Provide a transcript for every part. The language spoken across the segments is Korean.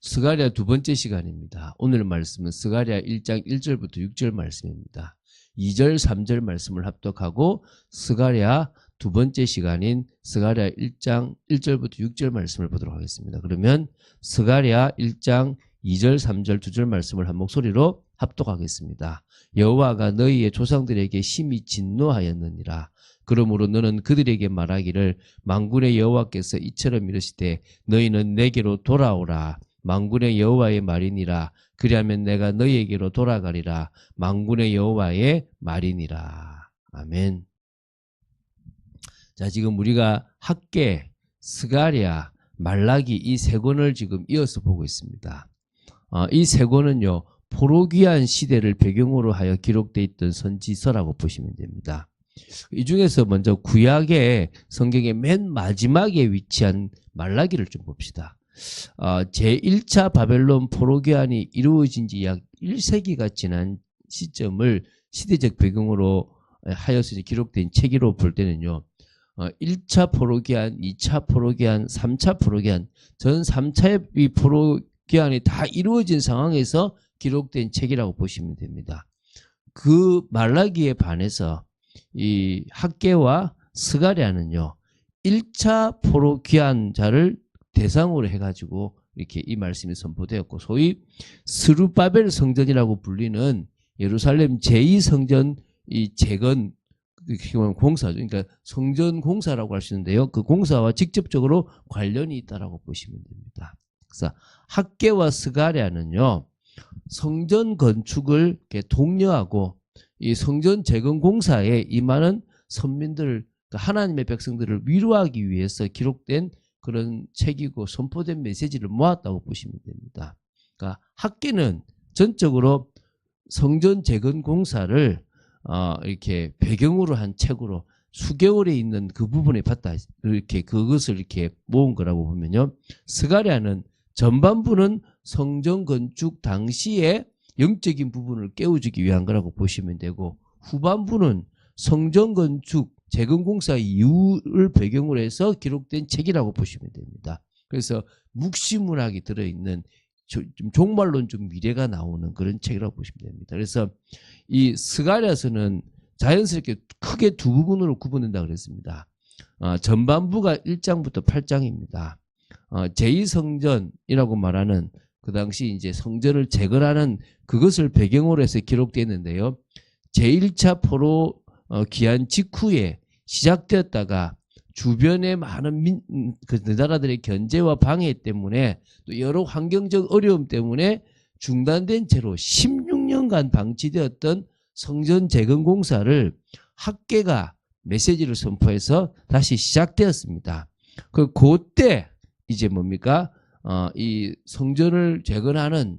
스가랴 두 번째 시간입니다. 오늘 말씀은 스가랴 1장 1절부터 6절 말씀입니다. 2절, 3절 말씀을 합독하고 스가랴 두 번째 시간인 스가랴 1장 1절부터 6절 말씀을 보도록 하겠습니다. 그러면 스가랴 1장 2절, 3절, 2절 말씀을 한 목소리로 합독하겠습니다. 여호와가 너희의 조상들에게 심히 진노하였느니라. 그러므로 너는 그들에게 말하기를 만군의 여호와께서 이처럼 이르시되 너희는 내게로 돌아오라. 만군의 여호와의 말이니라. 그리하면 내가 너희에게로 돌아가리라. 만군의 여호와의 말이니라. 아멘. 자, 지금 우리가 학개, 스가랴, 말라기 이 세 권을 지금 이어서 보고 있습니다. 이 세 권은요, 포로기한 시대를 배경으로 하여 기록되어 있던 선지서라고 보시면 됩니다. 이 중에서 먼저 구약의 성경의 맨 마지막에 위치한 말라기를 좀 봅시다. 제1차 바벨론 포로기한이 이루어진 지 약 1세기가 지난 시점을 시대적 배경으로 하여서 기록된 책으로 볼 때는요. 1차 포로기한, 2차 포로기한, 3차 포로기한, 전 3차의 이 포로기한이 다 이루어진 상황에서 기록된 책이라고 보시면 됩니다. 그 말라기에 반해서 이 학개와 스가랴는요. 1차 포로기한자를 대상으로 해가지고 이렇게 이 말씀이 선포되었고, 소위 스룹바벨 성전이라고 불리는 예루살렘 제2성전 이 재건 공사죠. 그러니까 성전 공사라고 할 수 있는데요. 그 공사와 직접적으로 관련이 있다라고 보시면 됩니다. 그래서 학개와 스가랴는요, 성전 건축을 이렇게 독려하고 이 성전 재건 공사에 임하는 선민들, 하나님의 백성들을 위로하기 위해서 기록된 그런 책이고 선포된 메시지를 모았다고 보시면 됩니다. 그러니까 학개는 전적으로 성전 재건 공사를 이렇게 배경으로 한 책으로 수개월에 있는 그 부분에 봤다 이렇게 그것을 이렇게 모은 거라고 보면요. 스가랴는 전반부는 성전 건축 당시에 영적인 부분을 깨워주기 위한 거라고 보시면 되고, 후반부는 성전 건축 재건공사 이후를 배경으로 해서 기록된 책이라고 보시면 됩니다. 그래서 묵시문학이 들어있는 좀 종말론적 미래가 나오는 그런 책이라고 보시면 됩니다. 그래서 이 스가랴서는 자연스럽게 크게 두 부분으로 구분된다고 그랬습니다. 전반부가 1장부터 8장입니다. 제2성전이라고 말하는 그 당시 이제 성전을 재건하는 그것을 배경으로 해서 기록되었는데요. 제1차 포로 기한 직후에 시작되었다가 주변의 많은 그 나라들의 견제와 방해 때문에 또 여러 환경적 어려움 때문에 중단된 채로 16년간 방치되었던 성전 재건 공사를 학개가 메시지를 선포해서 다시 시작되었습니다. 그때 이제 뭡니까? 이 성전을 재건하는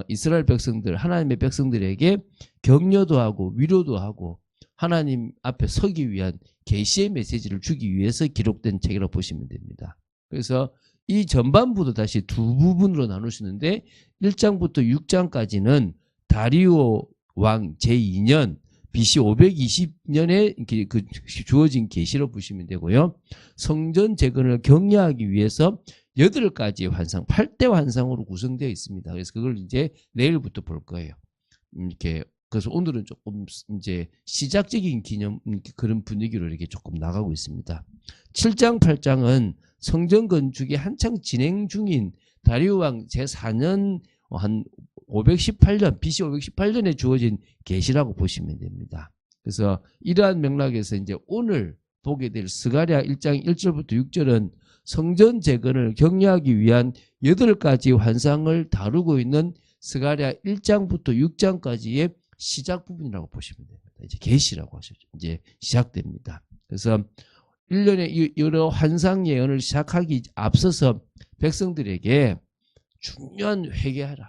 이스라엘 백성들, 하나님의 백성들에게 격려도 하고 위로도 하고 하나님 앞에 서기 위한 계시의 메시지를 주기 위해서 기록된 책이라고 보시면 됩니다. 그래서 이 전반부도 다시 두 부분으로 나누시는데 1장부터 6장까지는 다리오 왕 제2년 BC 520년에 그 주어진 계시로 보시면 되고요. 성전 재건을 격려하기 위해서 8가지의 환상, 8대 환상으로 구성되어 있습니다. 그래서 그걸 이제 내일부터 볼 거예요. 이렇게 그래서 오늘은 조금 이제 시작적인 기념 그런 분위기로 이렇게 조금 나가고 있습니다. 7장, 8장은 성전 건축이 한창 진행 중인 다리오 왕 제4년 한 518년, BC 518년에 주어진 계시라고 보시면 됩니다. 그래서 이러한 맥락에서 이제 오늘 보게 될 스가랴 1장 1절부터 6절은 성전 재건을 격려하기 위한 8가지 환상을 다루고 있는 스가랴 1장부터 6장까지의 시작 부분이라고 보시면 됩니다. 이제 계시라고 하시죠. 이제 시작됩니다. 그래서 1년에 여러 환상 예언을 시작하기 앞서서 백성들에게 중요한 회개하라.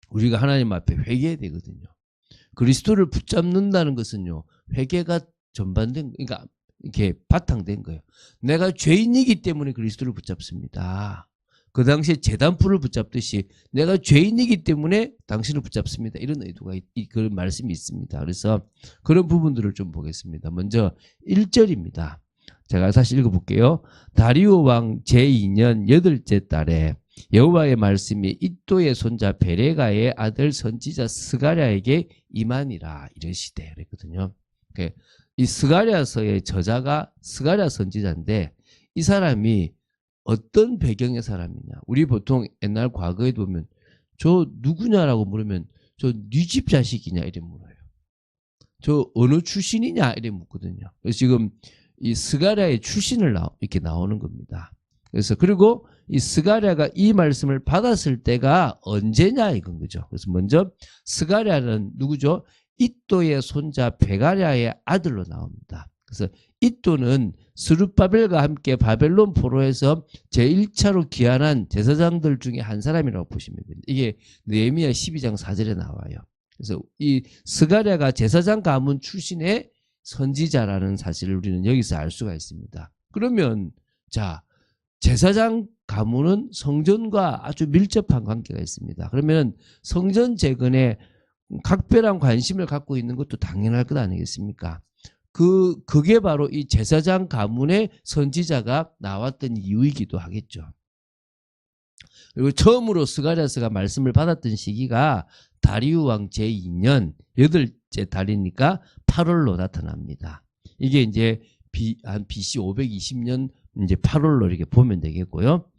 우리가 하나님 앞에 회개해야 되거든요. 그리스도를 붙잡는다는 것은요, 회개가 전반된, 그러니까 이렇게 바탕된 거예요. 내가 죄인이기 때문에 그리스도를 붙잡습니다. 그 당시에 제단풀을 붙잡듯이 내가 죄인이기 때문에 당신을 붙잡습니다. 이런 의도가 그런 말씀이 있습니다. 그래서 그런 부분들을 좀 보겠습니다. 먼저 1절입니다. 제가 다시 읽어볼게요. 다리오 왕 제2년 8째 달에 여호와의 말씀이 이도의 손자 베레가의 아들 선지자 스가랴에게 임하니라 이러시되 그랬거든요. 이 스가랴서의 저자가 스가랴 선지자인데 이 사람이 어떤 배경의 사람이냐. 우리 보통 옛날 과거에 보면 저 누구냐라고 물으면 저 네 집 자식이냐 이래 물어요. 저 어느 출신이냐 이래 묻거든요. 그래서 지금 이 스가랴의 출신을 이렇게 나오는 겁니다. 그래서 그리고 이 스가랴가 이 말씀을 받았을 때가 언제냐 이건 거죠. 그래서 먼저 스가랴는 누구죠? 이도의 손자 베가랴의 아들로 나옵니다. 그래서 이도는 스룹바벨과 함께 바벨론 포로에서 제1차로 귀환한 제사장들 중에 한 사람이라고 보시면 됩니다. 이게 느헤미야 12장 4절에 나와요. 그래서 이 스가랴가 제사장 가문 출신의 선지자라는 사실을 우리는 여기서 알 수가 있습니다. 그러면 자 제사장 가문은 성전과 아주 밀접한 관계가 있습니다. 그러면 성전 재건에 각별한 관심을 갖고 있는 것도 당연할 것 아니겠습니까? 그게 바로 이 제사장 가문의 선지자가 나왔던 이유이기도 하겠죠. 그리고 처음으로 스가랴서가 말씀을 받았던 시기가 다리우 왕 제2년 8째 달이니까 8월로 나타납니다. 이게 이제 한 BC 520년 이제 8월로 이렇게 보면 되겠고요.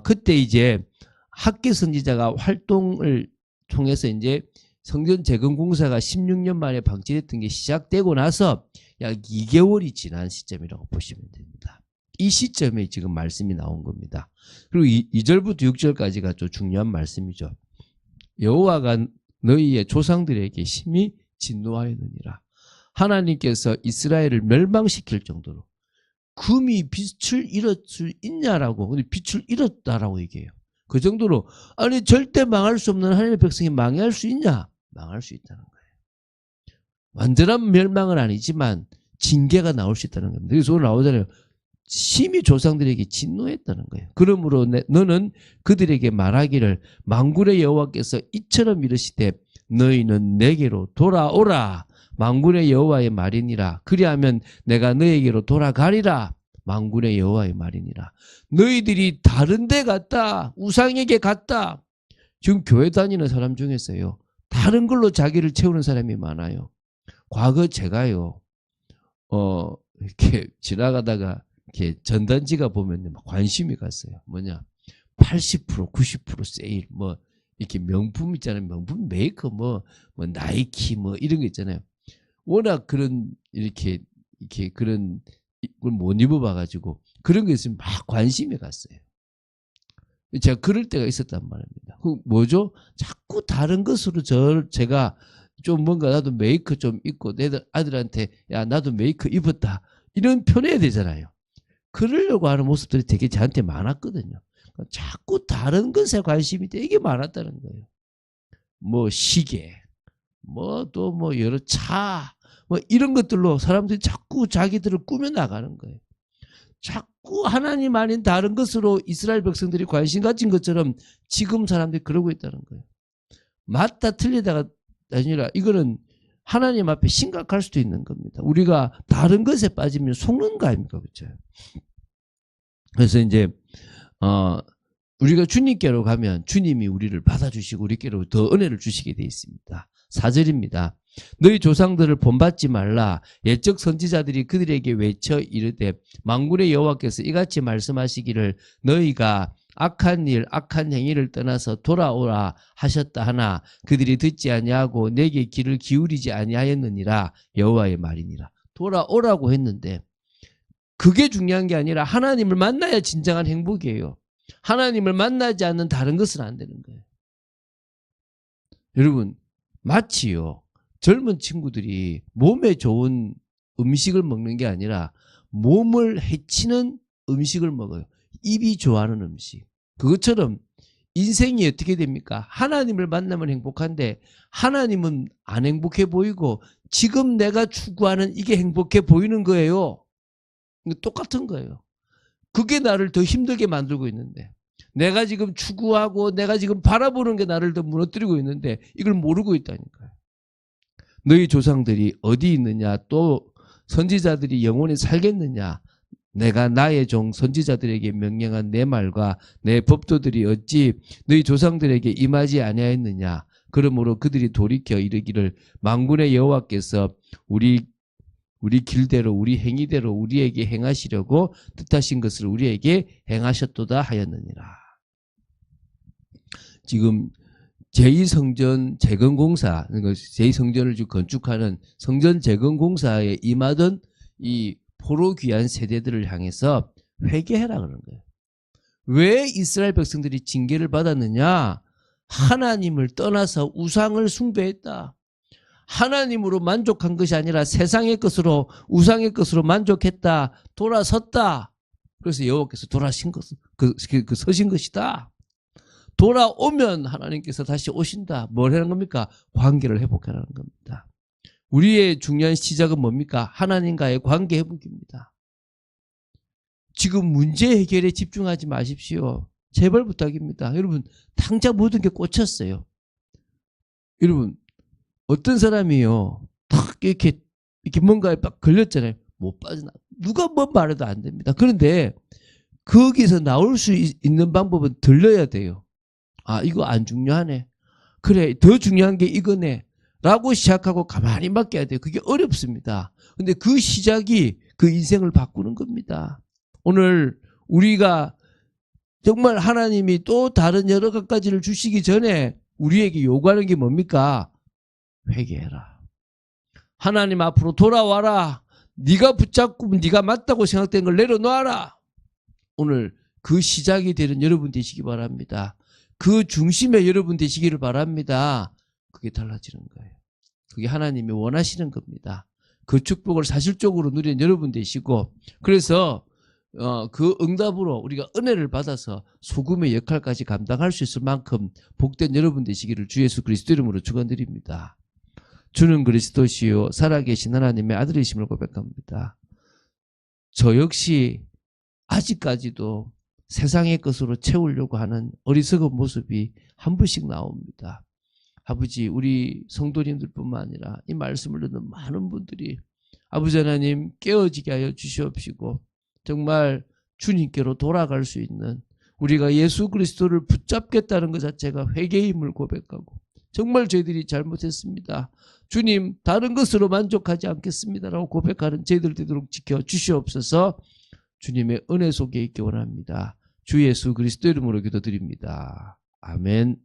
그때 이제 학계 선지자가 활동을 통해서 이제 성전 재건 공사가 16년 만에 방치됐던 게 시작되고 나서 약 2개월이 지난 시점이라고 보시면 됩니다. 이 시점에 지금 말씀이 나온 겁니다. 그리고 2절부터 6절까지가 좀 중요한 말씀이죠. 여호와가 너희의 조상들에게 심히 진노하였느니라. 하나님께서 이스라엘을 멸망시킬 정도로 금이 빛을 잃을 수 있냐라고. 근데 빛을 잃었다라고 얘기해요. 그 정도로 아니 절대 망할 수 없는 하나님의 백성이 망할 수 있냐? 망할 수 있다는 거예요. 완전한 멸망은 아니지만 징계가 나올 수 있다는 겁니다. 그래서 오늘 나오잖아요. 심히 조상들에게 진노했다는 거예요. 그러므로 너는 그들에게 말하기를 만군의 여호와께서 이처럼 이르시되 너희는 내게로 돌아오라. 만군의 여호와의 말이니라. 그리하면 내가 너에게로 돌아가리라. 만군의 여호와의 말이니라. 너희들이 다른 데 갔다. 우상에게 갔다. 지금 교회 다니는 사람 중에서요. 다른 걸로 자기를 채우는 사람이 많아요. 과거 제가요. 이렇게 지나가다가 이렇게 전단지가 보면 관심이 갔어요. 뭐냐? 80%, 90% 세일 뭐 이렇게 명품 있잖아요. 명품 메이커 뭐 나이키 뭐 이런 거 있잖아요. 워낙 그런 이렇게 그런 걸 못 입어봐가지고 그런 게 있으면 막 관심이 갔어요. 제가 그럴 때가 있었단 말입니다. 그 뭐죠? 자꾸 다른 것으로 제가 좀 뭔가 나도 메이커 좀 입고 내 아들한테 야 나도 메이커 입었다 이런 표현해야 되잖아요. 그러려고 하는 모습들이 되게 저한테 많았거든요. 자꾸 다른 것에 관심이 되게 많았다는 거예요. 뭐 시계, 뭐 또 뭐 여러 차, 뭐 이런 것들로 사람들이 자꾸 자기들을 꾸며 나가는 거예요. 자꾸 하나님 아닌 다른 것으로 이스라엘 백성들이 관심 가진 것처럼 지금 사람들이 그러고 있다는 거예요. 맞다 틀리다가 아니라 이거는 하나님 앞에 심각할 수도 있는 겁니다. 우리가 다른 것에 빠지면 속는 거 아닙니까? 그렇죠? 그래서 이제 우리가 주님께로 가면 주님이 우리를 받아주시고 우리께로 더 은혜를 주시게 되어 있습니다. 4절입니다. 너희 조상들을 본받지 말라. 옛적 선지자들이 그들에게 외쳐 이르되 만군의 여호와께서 이같이 말씀하시기를 너희가 악한 일 악한 행위를 떠나서 돌아오라 하셨다 하나 그들이 듣지 아니하고 내게 귀를 기울이지 아니하였느니라. 여호와의 말이니라. 돌아오라고 했는데 그게 중요한 게 아니라 하나님을 만나야 진정한 행복이에요. 하나님을 만나지 않는 다른 것은 안 되는 거예요. 여러분 마치요 젊은 친구들이 몸에 좋은 음식을 먹는 게 아니라 몸을 해치는 음식을 먹어요. 입이 좋아하는 음식. 그것처럼 인생이 어떻게 됩니까? 하나님을 만나면 행복한데 하나님은 안 행복해 보이고 지금 내가 추구하는 이게 행복해 보이는 거예요. 똑같은 거예요. 그게 나를 더 힘들게 만들고 있는데 내가 지금 추구하고 내가 지금 바라보는 게 나를 더 무너뜨리고 있는데 이걸 모르고 있다니까요. 너희 조상들이 어디 있느냐 또 선지자들이 영원히 살겠느냐 내가 나의 종 선지자들에게 명령한 내 말과 내 법도들이 어찌 너희 조상들에게 임하지 아니하였느냐. 그러므로 그들이 돌이켜 이르기를 만군의 여호와께서 우리 길대로 우리 행위대로 우리에게 행하시려고 뜻하신 것을 우리에게 행하셨도다 하였느니라. 지금 제2성전 재건공사, 제2성전을 건축하는 성전 재건공사에 임하던 이 포로 귀한 세대들을 향해서 회개해라 그러는 거예요. 왜 이스라엘 백성들이 징계를 받았느냐? 하나님을 떠나서 우상을 숭배했다. 하나님으로 만족한 것이 아니라 세상의 것으로 우상의 것으로 만족했다. 돌아섰다. 그래서 여호와께서 돌아신 것은 서신 것이다. 돌아오면 하나님께서 다시 오신다. 뭘 하는 겁니까? 관계를 회복하라는 겁니다. 우리의 중요한 시작은 뭡니까? 하나님과의 관계 회복입니다. 지금 문제 해결에 집중하지 마십시오. 제발 부탁입니다. 여러분 당장 모든 게 꽂혔어요. 여러분 어떤 사람이요 딱 이렇게 뭔가에 딱 걸렸잖아요. 못 빠져나. 누가 뭐 말해도 안 됩니다. 그런데 거기서 나올 수 있는 방법은 들러야 돼요. 아 이거 안 중요하네. 그래 더 중요한 게 이거네. 라고 시작하고 가만히 맡겨야 돼요. 그게 어렵습니다. 근데 그 시작이 그 인생을 바꾸는 겁니다. 오늘 우리가 정말 하나님이 또 다른 여러 가지를 주시기 전에 우리에게 요구하는 게 뭡니까? 회개해라. 하나님 앞으로 돌아와라. 네가 붙잡고 네가 맞다고 생각된 걸 내려놓아라. 오늘 그 시작이 되는 여러분 되시기 바랍니다. 그 중심에 여러분 되시기를 바랍니다. 그게 달라지는 거예요. 그게 하나님이 원하시는 겁니다. 그 축복을 사실적으로 누리는 여러분 되시고 그래서 그 응답으로 우리가 은혜를 받아서 소금의 역할까지 감당할 수 있을 만큼 복된 여러분 되시기를 주 예수 그리스도 이름으로 축원드립니다. 주는 그리스도시요 살아계신 하나님의 아들이심을 고백합니다. 저 역시 아직까지도 세상의 것으로 채우려고 하는 어리석은 모습이 한 번씩 나옵니다. 아버지 우리 성도님들뿐만 아니라 이 말씀을 듣는 많은 분들이 아버지 하나님 깨어지게 하여 주시옵시고 정말 주님께로 돌아갈 수 있는 우리가 예수 그리스도를 붙잡겠다는 것 자체가 회개임을 고백하고 정말 저희들이 잘못했습니다. 주님 다른 것으로 만족하지 않겠습니다라고 고백하는 저희들 되도록 지켜주시옵소서. 주님의 은혜 속에 있기 원합니다. 주 예수 그리스도 이름으로 기도드립니다. 아멘.